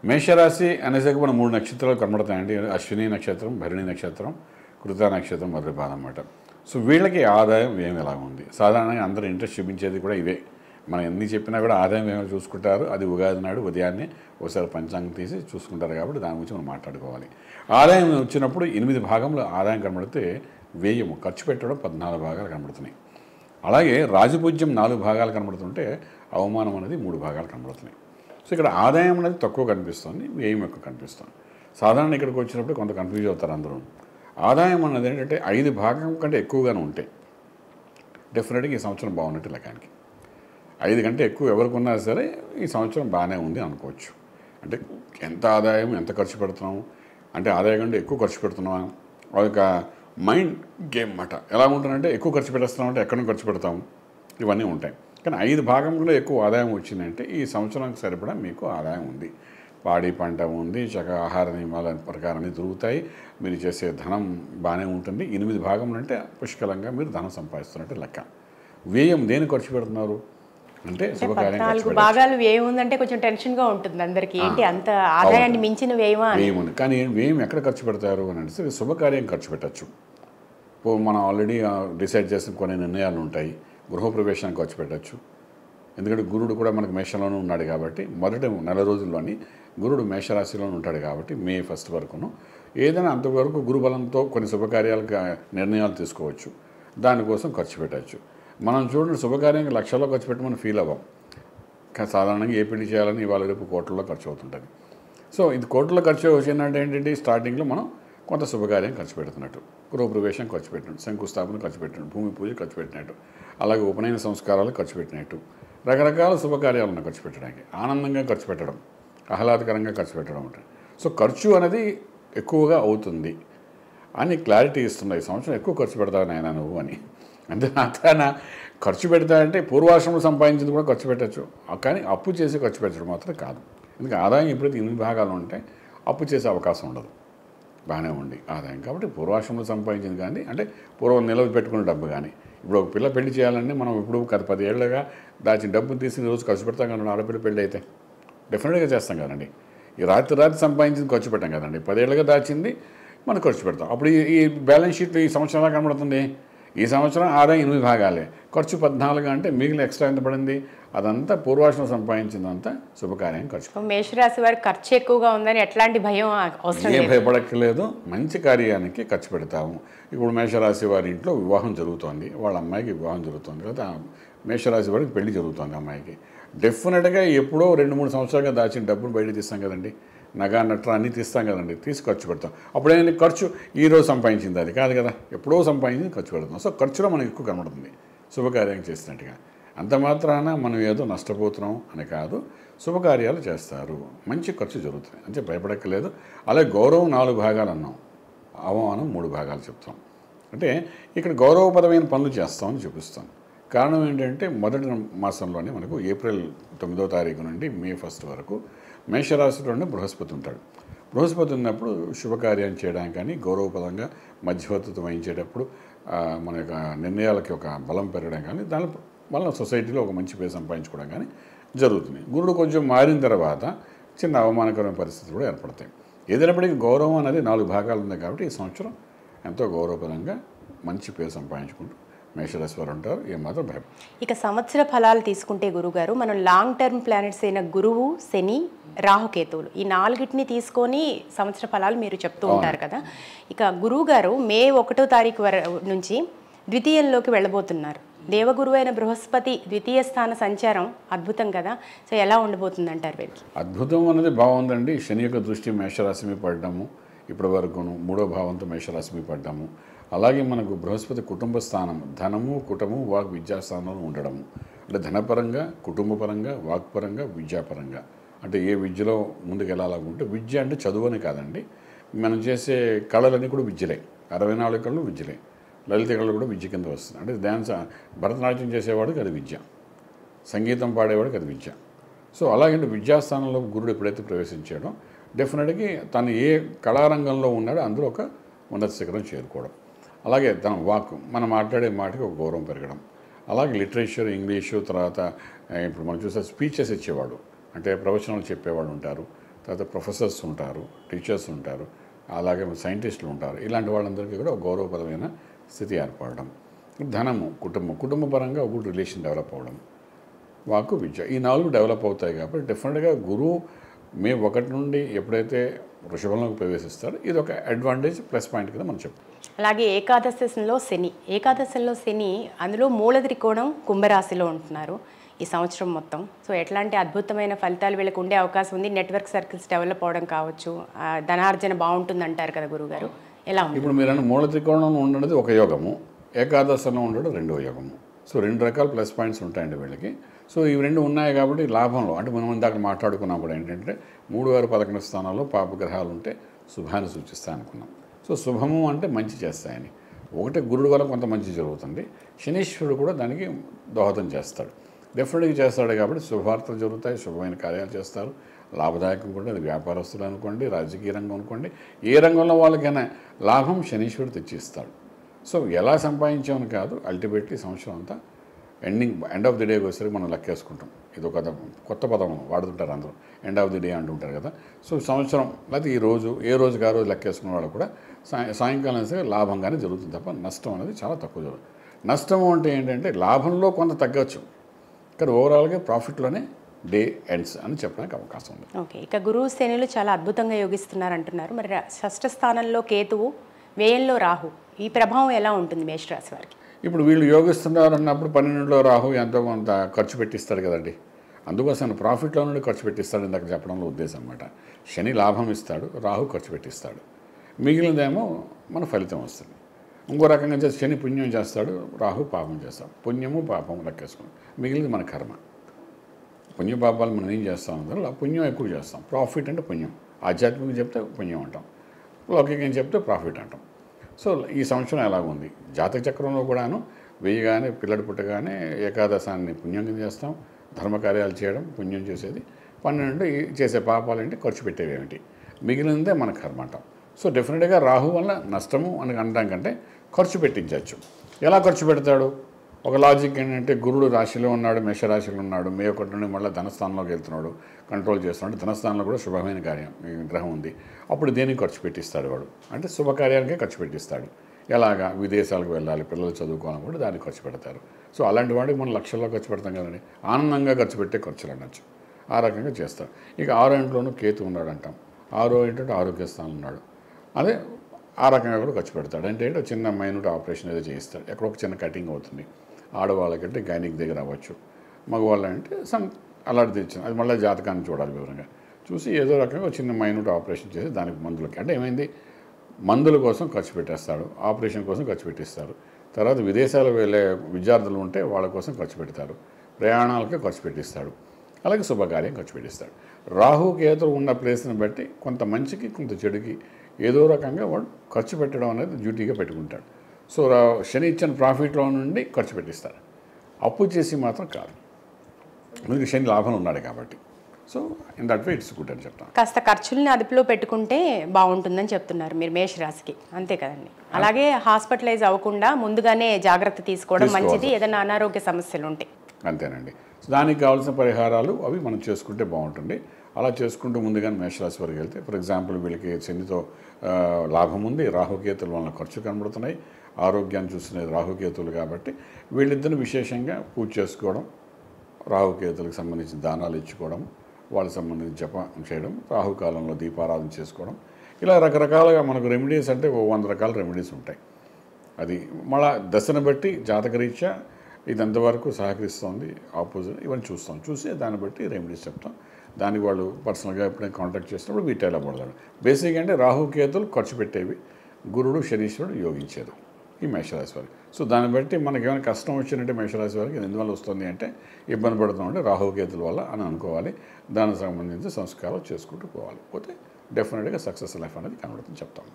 మేషరాశి అనేసరికి మనం 3 నక్షత్రాలు కనబడతాయండి. అశ్విని నక్షత్రం, భరణి నక్షత్రం, కృత నక్షత్రం, మర్రిపాదం అన్నమాట. సో వీళ్ళకి ఆదాయం వ్యయం ఎలా ఉంది? సాధారణంగా అందరూ ఇంట్రెస్ట్ చూపించేది కూడా ఇవే. మనం ఎన్ని చెప్పినా కూడా ఆదాయం వ్యయం చూసుకుంటారు. అది ఉగాది నాడు ఉదయాన్నే ఒకసారి పంచాంగం తీసి చూసుకుంటారు కాబట్టి దాని గురించి మనం మాట్లాడుకోవాలి. ఆదాయం వచ్చినప్పుడు 8 భాగంలో ఆదాయం కనబడితే వ్యయము ఖర్చు పెట్టడం 14 భాగాలు కనబడుతున్నాయి. అలాగే రాజపూజ్యం 4 భాగాలు కనబడుతుంటే అవమానం అనేది 3 భాగాలు కనబడుతున్నాయి. సో ఇక్కడ ఆదాయం అనేది తక్కువ కనిపిస్తుంది, వ్యయం ఎక్కువ కనిపిస్తుంది. సాధారణ ఇక్కడికి వచ్చినప్పుడు కొంత కన్ఫ్యూజ్ అవుతారు అందరూ. ఆదాయం అన్నది ఏంటంటే 5 భాగం కంటే ఎక్కువగానే ఉంటే డెఫినెట్గా ఈ సంవత్సరం బాగున్నట్టు లెక్కానికి. 5 కంటే ఎక్కువ ఎవరికి ఉన్నా సరే ఈ సంవత్సరం బాగానే ఉంది అనుకోవచ్చు. అంటే ఎంత ఆదాయం ఎంత ఖర్చు పెడుతున్నాము అంటే ఆదాయం కంటే ఎక్కువ ఖర్చు పెడుతున్నాం ఒక మైండ్ గేమ్ మాట. ఎలా ఉంటుందంటే ఎక్కువ ఖర్చు పెట్టేస్తున్నామంటే ఎక్కడ ఖర్చు పెడతాము ఇవన్నీ ఉంటాయి. కానీ 5 భాగంలో ఎక్కువ ఆదాయం వచ్చిందంటే ఈ సంవత్సరానికి సరిపడా మీకు ఆదాయం ఉంది. పాడి పంట ఉంది, చక్కగా ఆహార నియమాల ప్రకారాన్ని దొరుకుతాయి, మీరు చేసే ధనం బాగానే ఉంటుంది. 8 భాగంలో అంటే పుష్కలంగా మీరు ధనం సంపాదిస్తున్నట్టు లెక్క. వ్యయం దేని ఖర్చు పెడుతున్నారు అంటే శుభకార్యం. 14 భాగాలు వ్యయం ఉందంటే కొంచెం టెన్షన్గా ఉంటుంది అందరికీ. ఏంటి అంత ఆదాయాన్ని మించిన వ్యయమా? వ్యయం ఉంది. కానీ వ్యయం ఎక్కడ ఖర్చు పెడతారు అని అంటే శుభకార్యం ఖర్చు పెట్టచ్చు. మనం ఆల్రెడీ డిసైడ్ చేసిన కొన్ని నిర్ణయాలు ఉంటాయి. గృహప్రవేశానికి ఖర్చు పెట్టచ్చు. ఎందుకంటే గురుడు కూడా మనకు మేషంలోనే ఉన్నాడు కాబట్టి మొదటి నెల రోజుల్లోని గురుడు మేషరాశిలోనే ఉంటాడు కాబట్టి మే 1 వరకును ఏదైనా అంతవరకు గురుబలంతో కొన్ని శుభకార్యాలకు నిర్ణయాలు తీసుకోవచ్చు. దానికోసం ఖర్చు పెట్టచ్చు. మనం చూడండి శుభకార్యానికి లక్షల్లో ఖర్చు పెట్టమని ఫీల్ అవ్వం. కానీ సాధారణంగా ఏ పెళ్లి చేయాలని ఇవాళ రేపు కోట్లలో ఖర్చు అవుతుంటుంది. సో ఇది కోట్లలో ఖర్చు వచ్చిందంటే ఏంటంటే స్టార్టింగ్లో మనం కొంత శుభకార్యం ఖర్చు పెడుతున్నట్టు, గృహప్రవేశం ఖర్చు పెట్టినట్టు, శంకుస్థాపన ఖర్చు పెట్టినట్టు, భూమి పూజ ఖర్చు పెట్టినట్టు, అలాగే ఉపనయన సంస్కారాలు ఖర్చు పెట్టినట్టు, రకరకాల శుభకార్యాలను ఖర్చు పెట్టడానికి, ఆనందంగా ఖర్చు పెట్టడం, ఆహ్లాదకరంగా ఖర్చు పెట్టడం ఉంటుంది. సో ఖర్చు అనేది ఎక్కువగా అవుతుంది అని క్లారిటీ ఇస్తున్నాయి. ఈ సంవత్సరం ఎక్కువ ఖర్చు పెడతావు నాయన నువ్వు అని. అంతే మాత్రాన ఖర్చు పెడతా అంటే పూర్వాశ్రమంలో సంపాదించింది కూడా ఖర్చు పెట్టచ్చు, కానీ అప్పు చేసి ఖర్చు పెట్టడం మాత్రం కాదు. ఎందుకంటే ఆదాయం ఎప్పుడైతే 8 భాగాలు ఉంటే అప్పు చేసే అవకాశం ఉండదు. బాగానే ఉండి ఆదాయం కాబట్టి పూర్వాశ్రమంలో సంపాదించింది కానీ అంటే పూర్వం నిలవ పెట్టుకున్న డబ్బు కానీ ఇప్పుడు ఒక పిల్ల పెళ్లి చేయాలంటే మనం ఇప్పుడు 10 ఏళ్ళగా దాచిన డబ్బును తీసి రోజు ఖర్చు పెడతాం కదండి. ఆడపిల్ల పెళ్ళి అయితే డెఫినెట్గా చేస్తాం కదండి. ఈ రాత్రి సంపాదించింది ఖర్చు పెట్టాం కదండి. 10 ఏళ్ళగా దాచింది మనం ఖర్చు పెడతాం. అప్పుడు ఈ బ్యాలెన్స్ షీట్లో ఈ సంవత్సరం ఎలా కనబడుతుంది? ఈ సంవత్సరం ఆదాయం 8 భాగాలే, ఖర్చు 14 అంటే మిగిలిన ఎక్స్ట్రా ఎంత పడింది? అదంతా పూర్వాశ్రమం సంపాదించిందంతా శుభకార్యం ఖర్చు. మేషరాశి వారికి ఖర్చు ఎక్కువగా ఉందని ఎట్లాంటి భయం అవసరం లేదు. భయపడక్కర్లేదు. మంచి కార్యానికి ఖర్చు పెడతాము. ఇప్పుడు మేషరాశి వారి ఇంట్లో వివాహం జరుగుతోంది, వాళ్ళ అమ్మాయికి వివాహం జరుగుతుంది కదా, మేషరాశి వారికి పెళ్లి జరుగుతుంది అమ్మాయికి. డెఫినెట్గా ఎప్పుడో 2-3 సంవత్సరాలుగా దాచిన డబ్బును బయట తీస్తాం కదండి. నగా నట్ర అన్నీ తీస్తాం కదండి, తీసి ఖర్చు పెడతాం. అప్పుడేంటి ఖర్చు ఈరోజు సంపాదించింది అది కాదు కదా, ఎప్పుడో సంపాదించింది ఖర్చు పెడతాం. సో ఖర్చులో మనకు ఎక్కువ కనబడుతుంది శుభకార్యం చేసినట్టుగా. అంత మాత్రాన మనం ఏదో నష్టపోతున్నాం అని కాదు, శుభకార్యాలు చేస్తారు, మంచి ఖర్చు జరుగుతుంది అంటే భయపడక్కర్లేదు. అలాగే గౌరవం 4 భాగాలు అన్నాం, అవమానం 3 భాగాలు చెప్తాం. అంటే ఇక్కడ గౌరవపరమైన పనులు చేస్తామని చూపిస్తాం. కారణం ఏంటంటే మొదటి మాసంలోనే మనకు ఏప్రిల్ 9వ తారీఖు నుండి మే 1 వరకు మేషరాశిలోనే బృహస్పతి ఉంటాడు. బృహస్పతి ఉన్నప్పుడు శుభకార్యం చేయడానికి కానీ గౌరవపదంగా మధ్యవర్తిత్వం వహించేటప్పుడు మన యొక్క నిర్ణయాలకి ఒక బలం పెరగడం కానీ దాని వల్ల సొసైటీలో ఒక మంచి పేరు సంపాదించుకోవడం కానీ జరుగుతుంది. గురుడు కొంచెం మారిన తర్వాత చిన్న అవమానకరమైన పరిస్థితులు కూడా ఏర్పడతాయి. ఏదైనప్పటికీ గౌరవం అనేది 4 భాగాలు ఉన్నాయి కాబట్టి ఈ సంవత్సరం ఎంతో గౌరవపరంగా మంచి పేరు సంపాదించుకుంటూ మేషరాశి వారు ఉంటారు. ఏమాత్రం భయం. ఇక సంవత్సర ఫలాలు తీసుకుంటే గురుగారు, మనం లాంగ్ టర్మ్ ప్లానెట్స్ అయిన గురువు, శని, రాహుకేతువులు ఈ 4టిని తీసుకొని సంవత్సర ఫలాలు మీరు చెప్తూ ఉంటారు కదా. ఇక గురువు గారు మే 1వ తారీఖు నుంచి ద్వితీయంలోకి వెళ్ళబోతున్నారు. దేవగురువు అయిన బృహస్పతి ద్వితీయ స్థాన సంచారం అద్భుతం కదా. సో ఎలా ఉండబోతుంది అంటారు వీరికి? అద్భుతం అనేది బాగుందండి. శని యొక్క దృష్టి మేషరాశి మీద పడ్డాము, ఇప్పటి వరకును 3వ భావంతో మేషరాశి మీద పడ్డాము. అలాగే మనకు బృహస్పతి కుటుంబ స్థానం, ధనము, కుటుంబము, వాక్, విద్యాస్థానంలో ఉండడము. అంటే ధనపరంగా, కుటుంబపరంగా, వాక్పరంగా, విద్యాపరంగా అంటే ఏ విద్యలో ముందుకు వెళ్ళాలనుకుంటే విద్య అంటే చదువు అని కాదండి, మనం చేసే కళలన్నీ కూడా విద్యలే. 64 కళలు విద్యలే. లలిత కళలు కూడా విద్య కింద వస్తుంది. అంటే డ్యాన్స్, భరతనాట్యం చేసేవాడికి అది విద్య, సంగీతం పాడేవాడికి అది విద్య. సో అలాగే విద్యాస్థానంలో గురుడు ఎప్పుడైతే ప్రవేశించాడో డెఫినెట్గా తను ఏ కళారంగంలో ఉన్నాడో అందులో ఒక ఉన్నత శిఖరం చేరుకోవడం. అలాగే తన వాక్, మనం మాట్లాడే మాటకి ఒక గౌరవం పెరగడం. అలాగే లిటరేచర్, ఇంగ్లీషు, తర్వాత ఇప్పుడు మనం చూసే స్పీచెస్ ఇచ్చేవాడు అంటే ప్రవచనాలు చెప్పేవాళ్ళు ఉంటారు, తర్వాత ప్రొఫెసర్స్ ఉంటారు, టీచర్స్ ఉంటారు, అలాగే సైంటిస్టులు ఉంటారు. ఇలాంటి వాళ్ళందరికీ కూడా ఒక గౌరవప్రదమైన స్థితి ఏర్పడడం. ధనము, కుటుంబపరంగా ఒక గుడ్ రిలేషన్ డెవలప్ అవ్వడం, వాక్కు, విద్య, ఈ 4 డెవలప్ అవుతాయి. కాబట్టి డెఫినెట్గా గురువు మే 1 నుండి ఎప్పుడైతే వృషభంలోకి ప్రవేశిస్తారో ఇది ఒక అడ్వాంటేజ్ ప్లస్ పాయింట్ కింద మనం చెప్తాం. అలాగే ఏకాదశిలో శని అందులో మూల త్రికోణం కుంభరాశిలో ఉంటున్నారు ఈ సంవత్సరం మొత్తం. సో ఎట్లాంటి అద్భుతమైన ఫలితాలు వీళ్ళకి ఉండే అవకాశం ఉంది? నెట్వర్క్ సర్కిల్స్ డెవలప్ అవడం కావచ్చు, ధనార్జన బాగుంటుంది అంటారు కదా గురుగారు, ఎలా ఉంది? ఇప్పుడు మీరు మూల త్రికోణం ఉండేది ఒక యోగము, ఏకాదశంలో ఉండడం 2వ యోగము. సో 2 రకాల ప్లస్ పాయింట్స్ ఉంటాయండి వీళ్ళకి. సో ఇవి 2 ఉన్నాయి కాబట్టి లాభంలో, అంటే మనం ఇందాక మాట్లాడుకున్నప్పుడు ఏంటంటే 3, 6, 11 స్థానాల్లో పాపగ్రహాలు ఉంటే శుభాన్ని సూచిస్తాయి అనుకున్నాం. సో శుభము అంటే మంచి చేస్తాయని. ఒకటి గురుడు వల్ల కొంత మంచి జరుగుతుంది, శనీశ్వరుడు కూడా దానికి దోహదం చేస్తాడు, డెఫినెట్గా చేస్తాడు. కాబట్టి శుభవార్తలు జరుగుతాయి, శుభమైన కార్యాలు చేస్తారు, లాభదాయకం కూడా. అది వ్యాపారస్తులు అనుకోండి, రాజకీయ రంగం అనుకోండి, ఏ రంగంలో వాళ్ళకైనా లాభం శనీశ్వరుడు తెచ్చిస్తాడు. సో ఎలా సంపాదించామని కాదు, అల్టిమేట్లీ సంవత్సరం అంతా ఎండ్ ఆఫ్ ది డేకి వచ్చేసరికి మనం లెక్కేసుకుంటాం. ఇది ఒక కొత్త పదం వాడుతుంటారు అందరూ, ఎండ్ ఆఫ్ ది డే అంటుంటారు కదా. సో సంవత్సరం లేకపోతే ఏ రోజుకి ఆ రోజు లెక్కేసుకున్న వాళ్ళు కూడా సాయంకాలం సరే లాభంగానే జరుగుతుంది తప్ప నష్టం అనేది చాలా తక్కువ జరుగుతుంది. నష్టం అంటే ఏంటంటే లాభంలో కొంత తగ్గచ్చు, కానీ ఓవరాల్గా ప్రాఫిట్లోనే డే ఎండ్స్ అని చెప్పడానికి అవకాశం ఉంది. ఓకే, ఇక గురువు శనులు చాలా అద్భుతంగా యోగిస్తున్నారు అంటున్నారు. మరి షష్ఠ స్థానంలో కేతువు, వ్యయంలో రాహు, ఈ ప్రభావం ఎలా ఉంటుంది మేషరాశి వారికి? ఇప్పుడు వీళ్ళు యోగిస్తున్నారు అన్నప్పుడు 12లో రాహు ఎంతో కొంత ఖర్చు పెట్టిస్తాడు కదండి. అందుకోసం ప్రాఫిట్లో నుండి ఖర్చు పెట్టిస్తాడు ఇందాక చెప్పడంలో ఉద్దేశం అన్నమాట. శని లాభం ఇస్తాడు, రాహు ఖర్చు పెట్టిస్తాడు, మిగిలినదేమో మన ఫలితం వస్తుంది. ఇంకో రకంగా చేసి శని పుణ్యం చేస్తాడు, రాహు పాపం చేస్తాడు. పుణ్యము పాపము లెక్కేసుకుని మిగిలింది మన కర్మ. పుణ్య పాపాలు మనం ఏం చేస్తాం అందరూ పుణ్యం ఎక్కువ చేస్తాం. ప్రాఫిట్ అంటే పుణ్యం, ఆధ్యాత్మికంగా చెప్తే పుణ్యం అంటాం, లౌకికంగా చెప్తే ప్రాఫిట్ అంటాం. సో ఈ సంవత్సరం ఎలాగుంది జాతక చక్రంలో కూడాను వేయగానే పిల్లడు పుట్టగానే ఏకాదశాన్ని పుణ్యం కింద చేస్తాం, ధర్మకార్యాలు చేయడం పుణ్యం చేసేది. 12 చేసే పాపాలు ఏంటి, ఖర్చు పెట్టేవి ఏమిటి, మిగిలినదే మన కర్మ అంటాం. సో డెఫినెట్గా రాహు వల్ల నష్టము అని అనడం కంటే ఖర్చు పెట్టించవచ్చు. ఎలా ఖర్చు పెడతాడు? ఒక లాజిక్ ఏంటంటే గురుడు రాశిలో ఉన్నాడు, మేషరాశిలో ఉన్నాడు, మే 1 నుండి మళ్ళీ ధనస్థానంలోకి వెళ్తున్నాడు, కంట్రోల్ చేస్తున్నాడు. ధనస్థానంలో కూడా శుభమైన కార్యం గ్రహం ఉంది. అప్పుడు దేనికి ఖర్చు పెట్టిస్తాడు వాడు అంటే శుభకార్యానికే ఖర్చు పెట్టిస్తాడు. ఎలాగా విదేశాలకు వెళ్ళాలి, పిల్లలు చదువుకోవాలని కూడా దానికి ఖర్చు పెడతారు. సో అలాంటి వాడికి మనం లక్షల్లో ఖర్చు పెడతాం కదండి, ఆనందంగా ఖర్చు పెట్టే ఖర్చులు అనొచ్చు. ఆ రకంగా చేస్తారు. ఇక 6వ ఇంట్లోనూ కేతు ఉన్నాడు అంటాం. 6వ ఏంటంటే ఆరోగ్య స్థానం ఉన్నాడు, అదే ఆ రకంగా కూడా ఖర్చు పెడతాడు. అంటే ఏంటో చిన్న మైనూట్ ఆపరేషన్ ఏదో చేయిస్తాడు, ఎక్కడో ఒక చిన్న కటింగ్ అవుతుంది. ఆడవాళ్ళకంటే గైనిక్ దగ్గర అవ్వచ్చు, మగవాళ్ళంటే అలాంటి తెచ్చాను. అది మళ్ళీ జాతకాన్ని చూడాలి, వివరంగా చూసి ఏదో రకంగా ఒక చిన్న మైనూట్ ఆపరేషన్ చేసి దానికి మందులకి అంటే ఏమైంది, మందుల కోసం ఖర్చు పెట్టేస్తాడు, ఆపరేషన్ కోసం ఖర్చు పెట్టిస్తారు. తర్వాత విదేశాలు వెళ్ళే విద్యార్థులు ఉంటే వాళ్ళ కోసం ఖర్చు పెడతారు, ప్రయాణాలకి ఖర్చు పెట్టిస్తాడు, అలాగే శుభకార్యం ఖర్చు పెట్టిస్తాడు. రాహు కేతువు ఉన్న ప్లేస్ని బట్టి కొంత మంచికి కొంత చెడుకి ఏదో రకంగా వాడు ఖర్చు పెట్టడం అనేది డ్యూటీగా పెట్టుకుంటాడు. సో శని ఇచ్చిన ప్రాఫిట్లో నుండి ఖర్చు పెట్టిస్తాడు, అప్పు చేసి మాత్రం కాదు. అందుకే శని లాభంలో ఉన్నాడు కాబట్టి. So in that way it's good అని చెప్తాను. కాస్త ఖర్చుల్ని అదుపులో పెట్టుకుంటే బాగుంటుందని చెప్తున్నారు మీరు మేషరాశికి, అంతే కదండి. అలాగే హాస్పిటలైజ్ అవ్వకుండా ముందుగానే జాగ్రత్త తీసుకోవడం మంచిది, ఏదైనా అనారోగ్య సమస్యలు ఉంటే. అంతేనండి. సో దానికి కావాల్సిన పరిహారాలు అవి మనం చేసుకుంటే బాగుంటుంది. అలా చేసుకుంటూ ముందుగానే మేషరాశి వరకు వెళ్తే, ఫర్ ఎగ్జాంపుల్ వీళ్ళకి శనితో లాభం ఉంది, రాహుకేతుల వలన ఖర్చు కనబడుతున్నాయి, ఆరోగ్యాన్ని చూస్తున్నది రాహుకేతులు కాబట్టి వీళ్ళిద్దరిని విశేషంగా పూజ చేసుకోవడం, రాహుకేతులకు సంబంధించిన దానాలు ఇచ్చుకోవడం, వాళ్ళకి సంబంధించి జపం చేయడం, రాహుకాలంలో దీపారాధన చేసుకోవడం, ఇలా రకరకాలుగా మనకు రెమెడీస్ అంటే 100 రకాల రెమెడీస్ ఉంటాయి. అది మళ్ళా దశను బట్టి జాతకరీత్యా ఇది ఎంతవరకు సహకరిస్తుంది ఆపోజిట్ ఇవన్నీ చూసి దాన్ని బట్టి రెమెడీస్ చెప్తాం. దానికి వాళ్ళు పర్సనల్గా ఎప్పుడైనా కాంటాక్ట్ చేసినప్పుడు వీటైలా పడతాడు. బేసిక్ అంటే రాహుకేతులు ఖర్చు పెట్టేవి, గురుడు శనీశ్వరుడు యోగించేది ఈ మేషరాశి వారికి. సో దాన్ని బట్టి మనకి ఏమైనా కష్టం వచ్చినట్టే మేషరాశి వారికి ఎందువల్ల వస్తుంది అంటే ఇబ్బంది పడుతున్నామంటే రాహుకేతుల వల్ల అని అనుకోవాలి. దానికి సంబంధించి సంస్కారాలు చేసుకుంటూ పోవాలి, పోతే డెఫినెట్గా సక్సెస్ లైఫ్ అనేది కనబడుతుంది చెప్తాము.